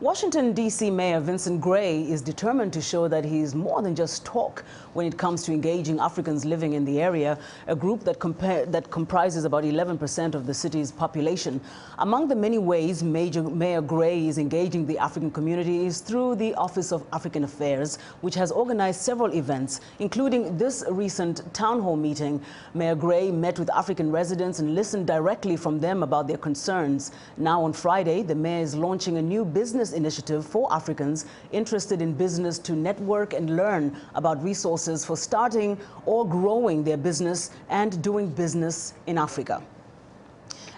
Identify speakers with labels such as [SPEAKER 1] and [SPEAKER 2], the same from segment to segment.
[SPEAKER 1] Washington, D.C. Mayor Vincent Gray is determined to show that he's more than just talk when it comes to engaging Africans living in the area, a group that comprises about 11% of the city's population. Among the many ways Mayor Gray is engaging the African community is through the Office of African Affairs, which has organized several events, including this recent town hall meeting. Mayor Gray met with African residents and listened directly from them about their concerns. Now on Friday, the mayor is launching a new business initiative for Africans interested in business to network and learn about resources for starting or growing their business and doing business in Africa.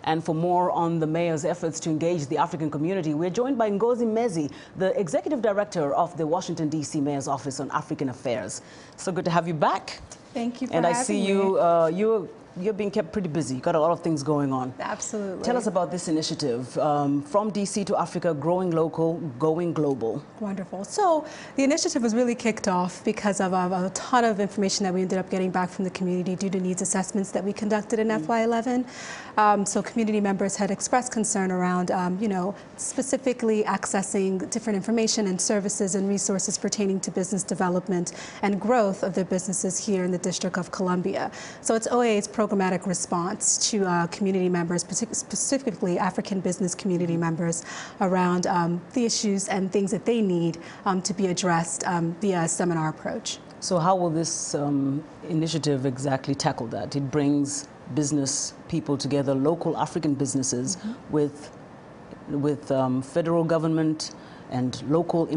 [SPEAKER 1] And for more on the mayor's efforts to engage the African community, we're joined by Ngozi Nmezi, the executive director of the Washington, D.C. Mayor's Office on African Affairs. So good to have you back.
[SPEAKER 2] Thank you for
[SPEAKER 1] having me. And I see
[SPEAKER 2] you,
[SPEAKER 1] you're being kept pretty busy. You've got a lot of things going on.
[SPEAKER 2] Absolutely.
[SPEAKER 1] Tell us about this initiative, from D.C. to Africa, growing local, going global.
[SPEAKER 2] Wonderful. So the initiative was really kicked off because of a ton of information that we ended up getting back from the community due to needs assessments that we conducted in FY11. So community members had expressed concern around, specifically accessing different information and services and resources pertaining to business development and growth of their businesses here in the District of Columbia. So it's OAA's programmatic response to community members, specifically African business community members, around the issues and things that they need to be addressed via a seminar approach.
[SPEAKER 1] So how will this initiative exactly tackle that? It brings business people together, local African businesses, with federal government and local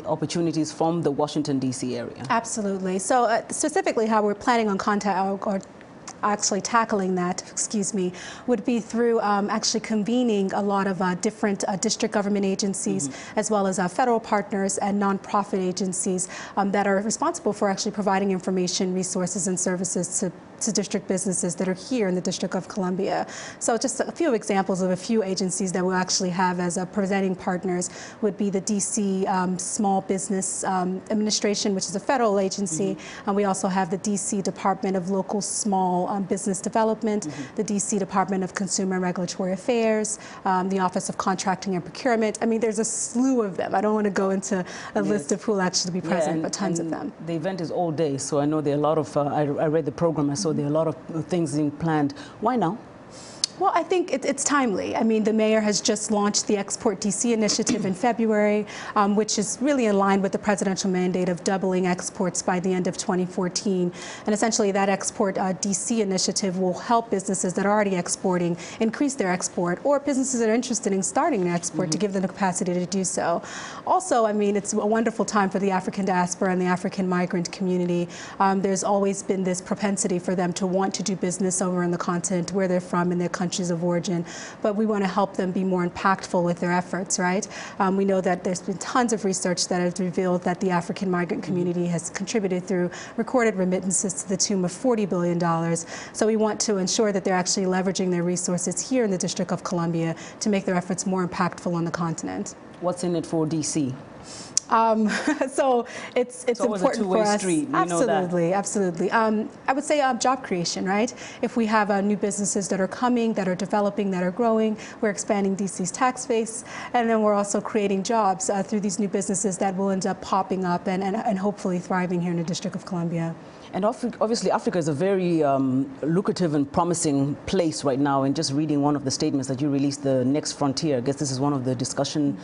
[SPEAKER 1] opportunities from the Washington, D.C. area.
[SPEAKER 2] Absolutely. So specifically how we're planning on actually tackling that, would be through actually convening a lot of different district government agencies, as well as federal partners and nonprofit agencies that are responsible for actually providing information, resources, and services to district businesses that are here in the District of Columbia. So just a few examples of a few agencies that we'll actually have as presenting partners would be the DC Small Business Administration, which is a federal agency. And we also have the DC Department of Local Small Business Development, the DC Department of Consumer and Regulatory Affairs, the Office of Contracting and Procurement. I mean, there's a slew of them. I don't want to go into a list of who will actually be present, but tons of them.
[SPEAKER 1] The event is all day, so I know there are a lot of, I read the program, I saw there are a lot of things being planned. Why now?
[SPEAKER 2] Well, I think it's timely. I mean, the mayor has just launched the Export DC initiative in February, which is really in line with the presidential mandate of doubling exports by the end of 2014. And essentially that Export DC initiative will help businesses that are already exporting increase their export, or businesses that are interested in starting an export to give them the capacity to do so. Also, I mean, it's a wonderful time for the African diaspora and the African migrant community. There's always been this propensity for them to want to do business over in the continent where they're from, in their countries of origin, but we want to help them be more impactful with their efforts, right? We know that there's been tons of research that has revealed that the African migrant community has contributed through recorded remittances to the tune of $40 billion. So we want to ensure that they're actually leveraging their resources here in the District of Columbia to make their efforts more impactful on the continent.
[SPEAKER 1] What's in it for DC?
[SPEAKER 2] So it's important for us.
[SPEAKER 1] Street.
[SPEAKER 2] Absolutely, absolutely. I would say job creation, right? If we have new businesses that are coming, that are developing, that are growing, we're expanding DC's tax base, and then we're also creating jobs through these new businesses that will end up popping up and hopefully thriving here in the District of Columbia.
[SPEAKER 1] And obviously, Africa is a very lucrative and promising place right now. And just reading one of the statements that you released, the Next Frontier, I guess this is one of the discussion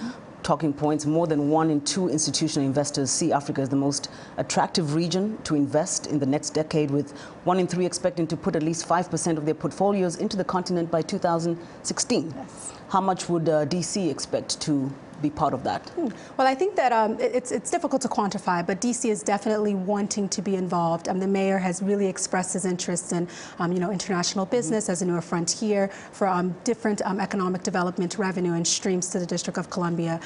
[SPEAKER 1] talking points. More than 1 in 2 institutional investors see Africa as the most attractive region to invest in the next decade, with 1 in 3 expecting to put at least 5% of their portfolios into the continent by 2016. Yes. How much would DC expect to be part of that?
[SPEAKER 2] Well, I think that it's difficult to quantify, but DC is definitely wanting to be involved. The mayor has really expressed his interest in, international business as a new frontier for different economic development, revenue, and streams to the District of Columbia,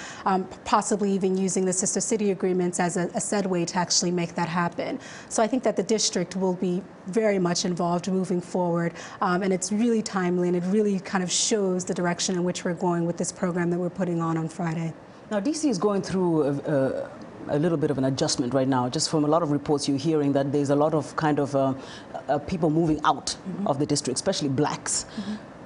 [SPEAKER 2] possibly even using the sister city agreements as a segue to actually make that happen. So I think that the district will be very much involved moving forward, and it's really timely, and it really kind of shows the direction in which we're going with this program that we're putting on Friday.
[SPEAKER 1] Now, DC is going through a little bit of an adjustment right now. Just from a lot of reports you're hearing that there's a lot of kind of people moving out of the district, especially blacks.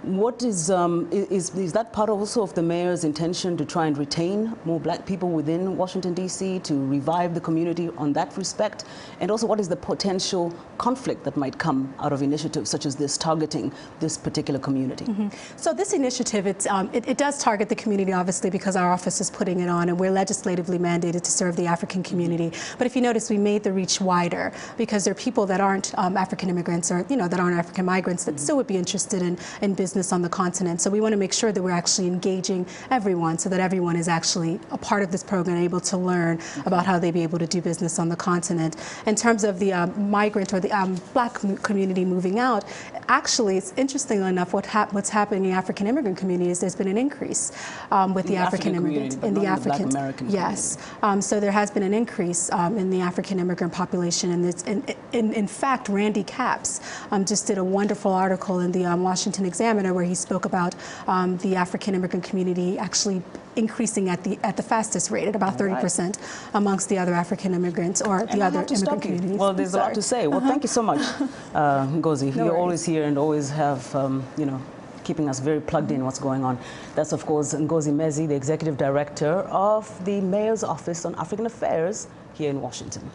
[SPEAKER 1] What is that part also of the mayor's intention to try and retain more black people within Washington, D.C., to revive the community on that respect? And also, what is the potential conflict that might come out of initiatives such as this targeting this particular community?
[SPEAKER 2] So this initiative, it does target the community, obviously, because our office is putting it on, and we're legislatively mandated to serve the African community. But if you notice, we made the reach wider, because there are people that aren't African immigrants, or that aren't African migrants, that still would be interested in business on the continent. So we want to make sure that we're actually engaging everyone, so that everyone is actually a part of this program, able to learn about how they be able to do business on the continent. In terms of the migrant or the black community moving out, actually, it's interestingly enough, what's happening in the African immigrant community is there's been an increase with the African immigrants
[SPEAKER 1] in the African American
[SPEAKER 2] yes. So there has been an increase in the African immigrant population, and in fact, Randy Capps just did a wonderful article in the Washington Examiner where he spoke about the African immigrant community actually increasing at the fastest rate, at about 30% amongst the other African immigrants or the other immigrant communities.
[SPEAKER 1] Well, there's a lot to say. Well, thank you so much, Ngozi. You're always here and always have, keeping us very plugged in what's going on. That's, of course, Ngozi Nmezi, the Executive Director of the Mayor's Office on African Affairs here in Washington.